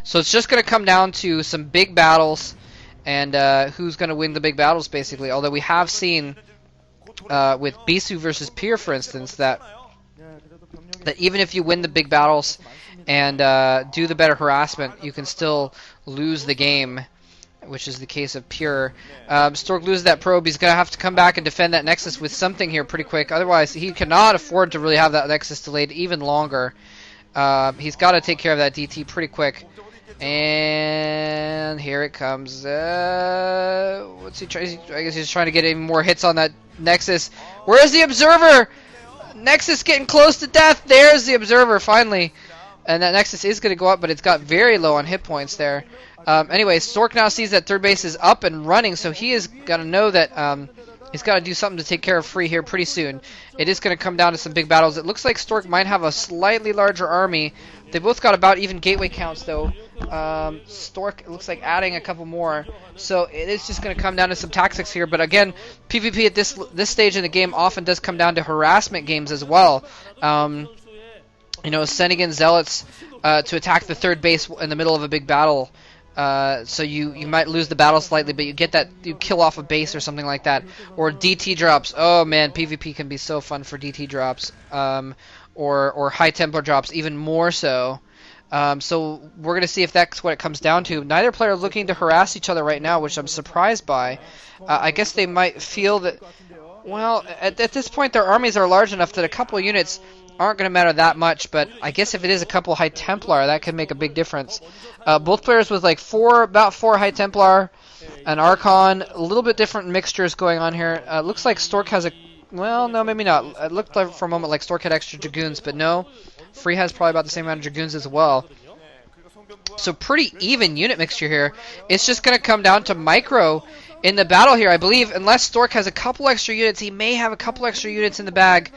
So it's just going to come down to some big battles and who's going to win the big battles, basically. Although we have seen with Bisu versus Pier, for instance, that even if you win the big battles and do the better harassment, you can still lose the game, which is the case of Pure. Stork loses that probe. He's going to have to come back and defend that Nexus with something here pretty quick. Otherwise, he cannot afford to really have that Nexus delayed even longer. He's got to take care of that DT pretty quick. And here it comes. What's he trying? I guess he's trying to get even more hits on that Nexus. Where's the Observer? Nexus getting close to death. There's the Observer, finally. And that Nexus is going to go up, but it's got very low on hit points there. Anyway, Stork now sees that third base is up and running, so he is going to know that he's got to do something to take care of Free here pretty soon. It is going to come down to some big battles. It looks like Stork might have a slightly larger army. They both got about even gateway counts, though. Stork, it looks like adding a couple more. So it is just going to come down to some tactics here. But again, PvP at this stage in the game often does come down to harassment games as well. You know, sending in zealots to attack the third base in the middle of a big battle. So you might lose the battle slightly, but you kill off a base or something like that. Or DT drops. Oh man, PvP can be so fun for DT drops. Or High Templar drops, even more so. So we're going to see if that's what it comes down to. Neither player looking to harass each other right now, which I'm surprised by. I guess they might feel that, well, at this point their armies are large enough that a couple of units aren't going to matter that much, but I guess if it is a couple High Templar, that could make a big difference. Both players with like about four High Templar, an Archon, a little bit different mixtures going on here. Looks like Stork has a, well, no, maybe not. It looked like for a moment like Stork had extra Dragoons, but no. Free has probably about the same amount of Dragoons as well. So pretty even unit mixture here. It's just going to come down to micro in the battle here, I believe. Unless Stork has a couple extra units, he may have a couple extra units in the bag.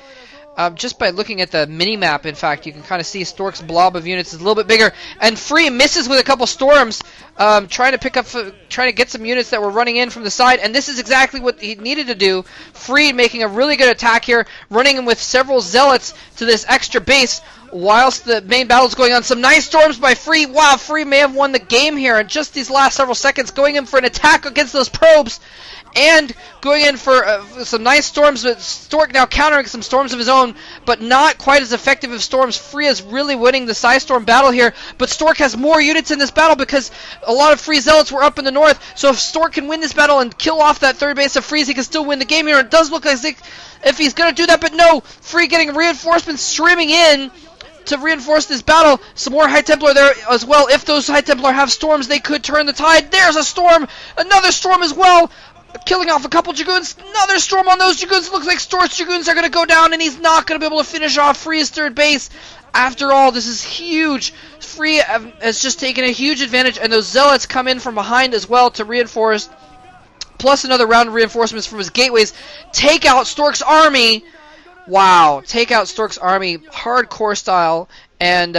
Just by looking at the mini-map, in fact, you can kind of see Stork's blob of units is a little bit bigger. And Free misses with a couple storms, trying to get some units that were running in from the side. And this is exactly what he needed to do. Free making a really good attack here, running in with several zealots to this extra base, whilst the main battle is going on. Some nice storms by Free. Wow, Free may have won the game here in just these last several seconds, going in for an attack against those probes. And going in for some nice storms, with Stork now countering some storms of his own, but not quite as effective as storms. Free is really winning the Psystorm battle here, but Stork has more units in this battle because a lot of Free Zealots were up in the north, so if Stork can win this battle and kill off that third base of Free's, he can still win the game here. It does look as if he's going to do that, but no! Free getting reinforcements streaming in to reinforce this battle. Some more High Templar there as well. If those High Templar have storms, they could turn the tide. There's a storm! Another storm as well! Killing off a couple Dragoons. Another storm on those Dragoons. Looks like Stork's Dragoons are going to go down, and he's not going to be able to finish off Free's third base. After all, this is huge. Free has just taken a huge advantage, and those Zealots come in from behind as well to reinforce. Plus another round of reinforcements from his gateways. Take out Stork's army. Wow. Take out Stork's army. Hardcore style. And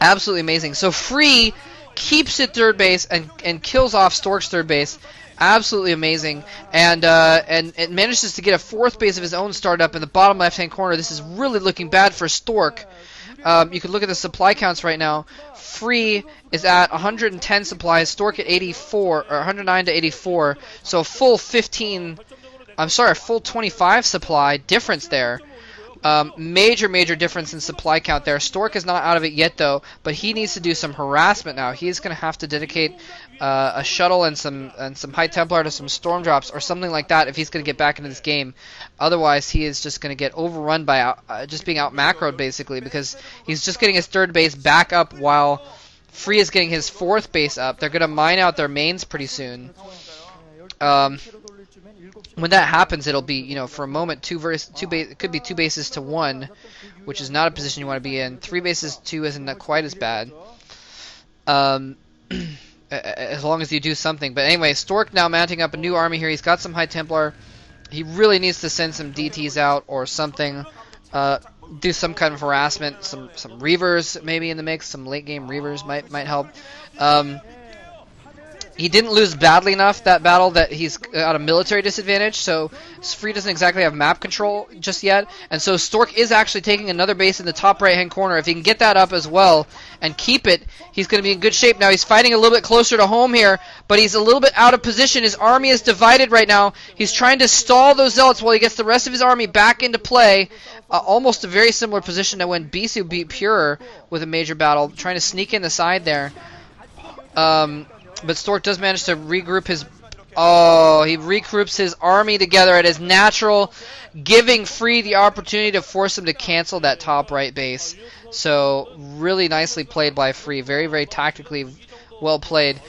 absolutely amazing. So Free keeps it third base and kills off Stork's third base. Absolutely amazing. And it manages to get a fourth base of his own started up in the bottom left-hand corner. This is really looking bad for Stork. You can look at the supply counts right now. Free is at 110 supplies, Stork at 84, or 109 to 84. So a full 25 supply difference there. Major difference in supply count there. Stork is not out of it yet, though, but he needs to do some harassment now. He's going to have to dedicate a shuttle and some High Templar to some storm drops or something like that if he's going to get back into this game. Otherwise, he is just going to get overrun by just being out macroed, basically, because he's just getting his third base back up while Free is getting his fourth base up. They're going to mine out their mains pretty soon. When that happens, it'll be, you know, for a moment, it could be two bases to one, which is not a position you want to be in. 3 bases to 2 isn't quite as bad, as long as you do something. But anyway, Stork now mounting up a new army here. He's got some High Templar. He really needs to send some DTs out or something. Do some kind of harassment. Some Reavers maybe in the mix. Some late game Reavers might help. he didn't lose badly enough that battle that he's at a military disadvantage, so Free doesn't exactly have map control just yet, and so Stork is actually taking another base in the top right-hand corner. If he can get that up as well and keep it, he's going to be in good shape. Now he's fighting a little bit closer to home here, but he's a little bit out of position. His army is divided right now. He's trying to stall those zealots while he gets the rest of his army back into play. Almost a very similar position to when Bisu beat Pure with a major battle, trying to sneak in the side there. But Stork does manage to regroup his... Oh, he regroups his army together at his natural, giving Free the opportunity to force him to cancel that top right base. So, really nicely played by Free. Very, very tactically well played.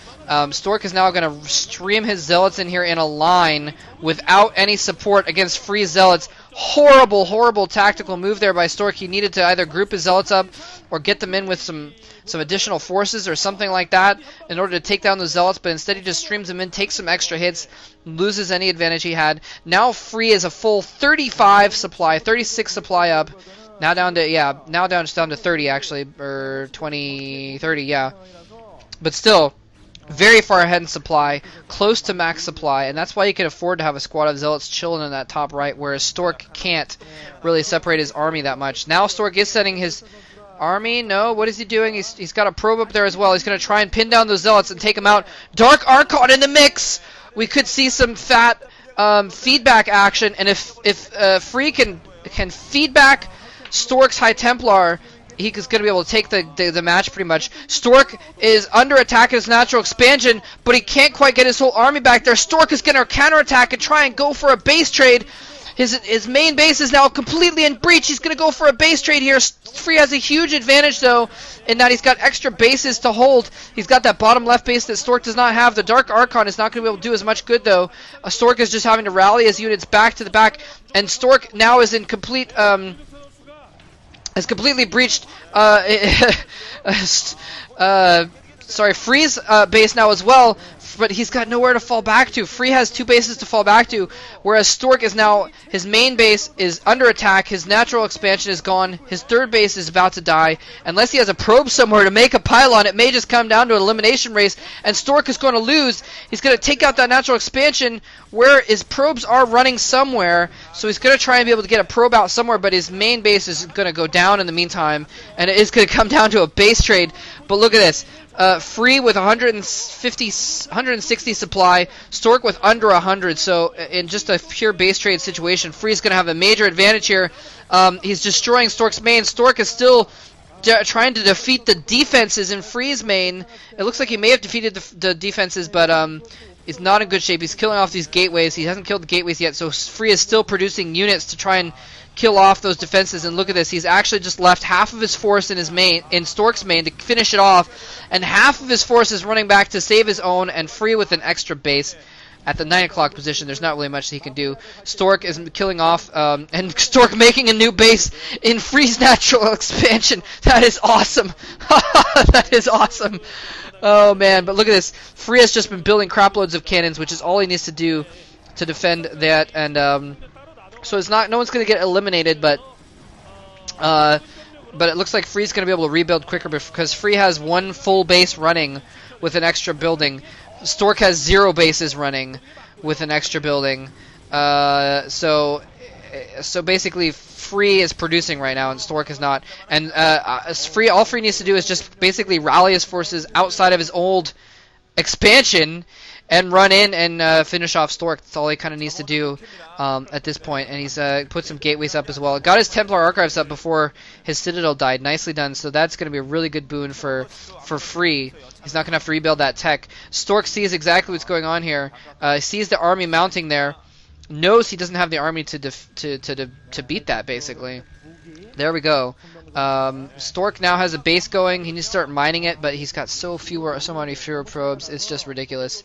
Stork is now going to stream his zealots in here in a line without any support against Free zealots. Horrible, horrible tactical move there by Stork. He needed to either group his zealots up or get them in with some additional forces or something like that in order to take down the zealots, but instead he just streams them in, takes some extra hits, loses any advantage he had. Now Free is a full 35 supply, 36 supply up. Now down to, yeah, now down just down to 30 actually, or 20, 30, yeah. But still, very far ahead in supply, close to max supply, and that's why you can afford to have a squad of zealots chilling in that top right, whereas Stork can't really separate his army that much. Now Stork is setting his army. No, what is he doing? He's got a probe up there as well. He's going to try and pin down those zealots and take them out. Dark Archon in the mix! We could see some fat feedback action, and if Free can feedback Stork's High Templar, he's going to be able to take the match pretty much. Stork is under attack in his natural expansion, but he can't quite get his whole army back there. Stork is going to counterattack and try and go for a base trade. His main base is now completely in breach. He's going to go for a base trade here. Free has a huge advantage, though, in that he's got extra bases to hold. He's got that bottom left base that Stork does not have. The Dark Archon is not going to be able to do as much good, though. Stork is just having to rally his units back to the back, and Stork now is in complete... has completely breached Free's base now as well, but he's got nowhere to fall back to. Free has two bases to fall back to, whereas Stork is now, his main base is under attack, his natural expansion is gone, his third base is about to die. Unless he has a probe somewhere to make a pylon, it may just come down to an elimination race, and Stork is going to lose. He's going to take out that natural expansion where his probes are running somewhere, so he's going to try and be able to get a probe out somewhere, but his main base is going to go down in the meantime, and it is going to come down to a base trade. But look at this. Free with 160 supply, Stork with under 100, so in just a pure base trade situation, Free's going to have a major advantage here. He's destroying Stork's main. Stork is still trying to defeat the defenses in Free's main. It looks like he may have defeated the defenses, but he's not in good shape. He's killing off these gateways. He hasn't killed the gateways yet, so Free is still producing units to try and kill off those defenses. And look at this, he's actually just left half of his force in his main, in Stork's main, to finish it off, and half of his force is running back to save his own, and Free with an extra base at the 9 o'clock position. There's not really much he can do. Stork is killing off, and Stork making a new base in Free's natural expansion. That is awesome. That is awesome. Oh man, but look at this. Free has just been building crap loads of cannons, which is all he needs to do to defend that, and so it's not, no one's going to get eliminated, but it looks like Free's going to be able to rebuild quicker because Free has one full base running with an extra building. Stork has 0 bases running with an extra building. So basically Free is producing right now and Stork is not. And all Free needs to do is just basically rally his forces outside of his old expansion and run in and finish off Stork. That's all he kind of needs to do at this point. And he's put some gateways up as well. Got his Templar Archives up before his Citadel died. Nicely done. So that's going to be a really good boon for Free. He's not going to have to rebuild that tech. Stork sees exactly what's going on here. Sees the army mounting there. Knows he doesn't have the army to beat that, basically. There we go. Stork now has a base going. He needs to start mining it, but he's got so many fewer probes. It's just ridiculous.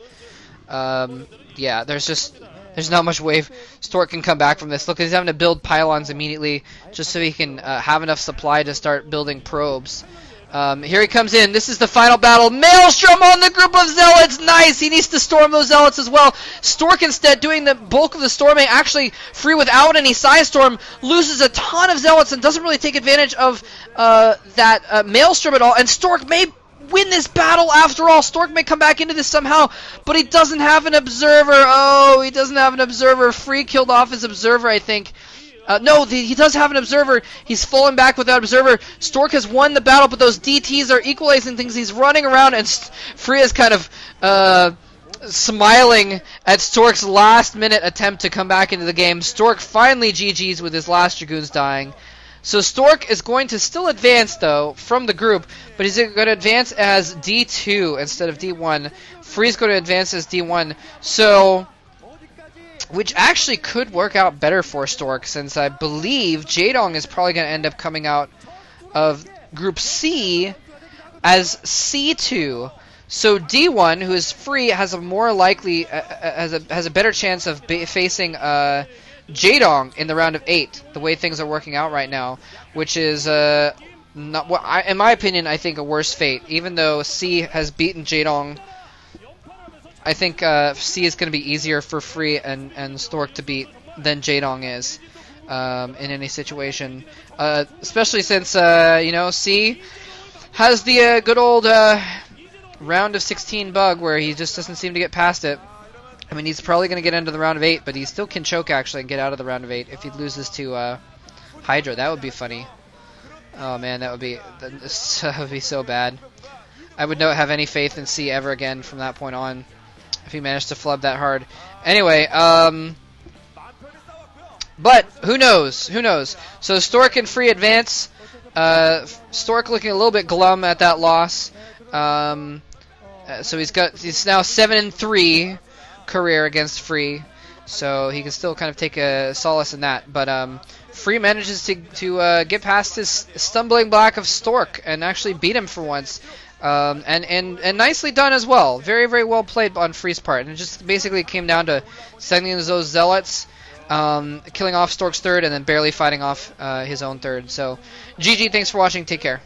Yeah, there's not much way Stork can come back from this. Look, he's having to build pylons immediately just so he can have enough supply to start building probes. Here he comes in. This is the final battle. Maelstrom on the group of zealots. Nice. He needs to storm those zealots as well. Stork instead doing the bulk of the storming. Actually, Free without any side storm loses a ton of zealots and doesn't really take advantage of that Maelstrom at all. And Stork may win this battle after all. Stork may come back into this somehow, but he doesn't have an observer. Oh, he doesn't have an observer. Free killed off his observer, I think. No, he does have an observer. He's fallen back without observer. Stork has won the battle, but those DTs are equalizing things. He's running around, and Free is kind of smiling at Stork's last-minute attempt to come back into the game. Stork finally GG's with his last Dragoons dying. So Stork is going to still advance, though, from the group, but he's going to advance as D2 instead of D1. Free's going to advance as D1. So, which actually could work out better for Stork, since I believe Jaedong is probably going to end up coming out of Group C as C2. So D1, who is Free, has a more likely, has a better chance of facing Jaedong in the round of 8, the way things are working out right now, which is not what in my opinion, I think a worse fate. Even though C has beaten Jaedong, I think C is going to be easier for Free and Stork to beat than Jaedong is in any situation, especially since C has the good old round of 16 bug where he just doesn't seem to get past it. I mean, he's probably going to get into the round of 8, but he still can choke, actually, and get out of the round of 8 if he loses to Hydra. That would be funny. Oh, man, that would be so bad. I would not have any faith in C ever again from that point on if he managed to flub that hard. Anyway, but who knows? Who knows? So Stork and Free advance. Stork looking a little bit glum at that loss. So he's now 7-3. Career against Free, so he can still kind of take a solace in that. But Free manages to get past his stumbling block of Stork and actually beat him for once, and nicely done as well. Very, very well played on Free's part. And it just basically came down to sending those zealots, killing off Stork's third, and then barely fighting off his own third. So GG, thanks for watching. Take care.